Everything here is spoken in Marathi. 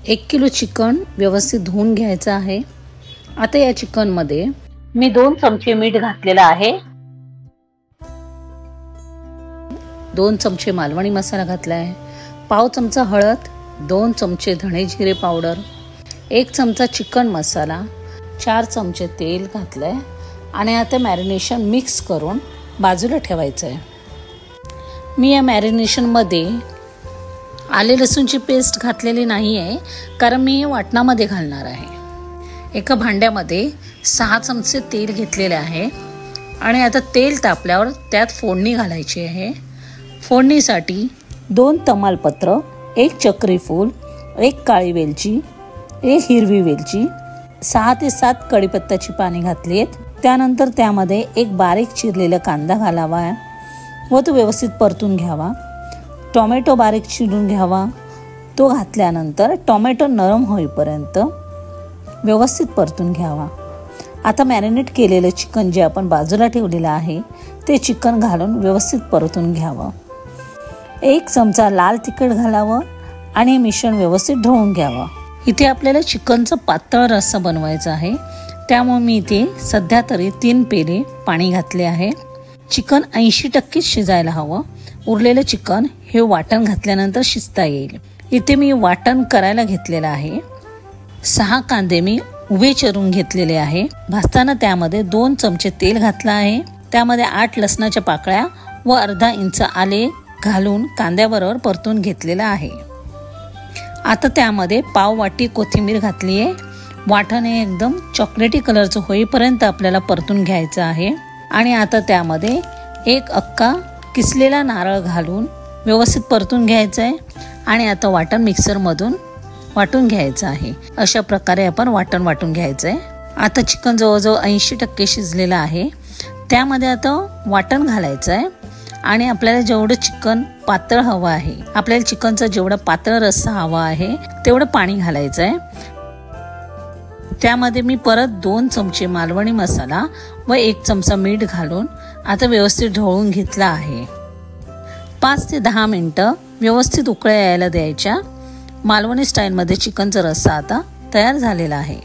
1 किलो चिकन व्यवस्थित धुवून घ्यायचं आहे। आता या चिकन मध्ये मी 2 चमचे मीठ घातलेलं आहे, 2 चमचे मालवणी मसाला घातला आहे, पाव चमचा हळद, 2 चमचे धणे जिरे पावडर, 1 चमचा चिकन मसाला, 4 चमचे तेल घातलंय आणि आता मॅरिनेशन मिक्स करून बाजूला ठेवायचं आहे। मी या मॅरिनेशन मध्ये आले लसूणची पेस्ट घातलेली नाही आहे, कारण मी वाटणामध्ये घालणार आहे। एका भांड्यामध्ये 6 चमचे तेल घेतलेले आहे आणि आता तेल तापल्यावर त्यात फोडणी घालायची आहे। फोडणीसाठी 2 तमालपत्र, 1 चक्री फूल, 1 काळी वेलची, 1 हिरवी वेलची, 6 ते 7 कढीपत्त्याची पाने घातली आहेत। त्यानंतर त्यामध्ये 1 बारीक चिरलेला कांदा घालावा व तो व्यवस्थित परतून घ्यावा। टोमॅटो बारीक चिरून घ्यावा, तो घातल्यानंतर टोमॅटो नरम होईपर्यंत व्यवस्थित परतून घ्यावा। आता मॅरिनेट केलेलं चिकन जे आपण बाजूला ठेवलेलं आहे ते चिकन घालून व्यवस्थित परतून घ्यावं। 1 चमचा लाल तिखट घालावं आणि मिश्रण व्यवस्थित ढवळून घ्यावं। इथे आपल्याला चिकनचा पातळ रस्सा बनवायचा आहे, त्यामुळे मी इथे सध्या तरी 3 पेले पाणी घातले आहे। चिकन 80% शिजायला हवं। उरलेलं चिकन हे वाटण घातल्यानंतर शिजता येईल। इथे मी वाटण करायला घेतलेलं आहे। 6 कांदे मी उभे चिरून घेतलेले आहे। भाजताना त्यामध्ये 2 चमचे तेल घातलं आहे, त्यामध्ये 8 लसणाच्या पाकळ्या व अर्धा इंच आले घालून कांद्याबरोबर परतून घेतलेला आहे। आता त्यामध्ये पाव वाटी कोथिंबीर घातली आहे। वाटण हे एकदम चॉकलेटी कलरचं होईपर्यंत आपल्याला परतून घ्यायचं आहे आणि आता त्यामध्ये 1 अख्खा किसलेला नारळ घालून व्यवस्थित परतून घ्यायचं आहे आणि आता वाटण मिक्सरमधून वाटून घ्यायचं आहे। अशा प्रकारे आपण वाटण वाटून घ्यायचं आहे। आता चिकन जवळजवळ 80% शिजलेलं आहे, त्यामध्ये आता वाटण घालायचं आहे आणि आपल्याला जेवढं चिकन पातळ हवं आहे, आपल्याला चिकनचा जेवढा पातळ रस्सा हवा आहे तेवढं पाणी घालायचं आहे। त्यामध्ये मी परत 2 चमचे मालवणी मसाला व 1 चमचा मीठ घालून आता व्यवस्थित ढवळून घेतला आहे। 5 ते 10 मिनिटं व्यवस्थित उकळ्या यायला द्यायच्या। मालवणी स्टाईलमध्ये चिकनचा रस्सा आता तयार झालेला आहे।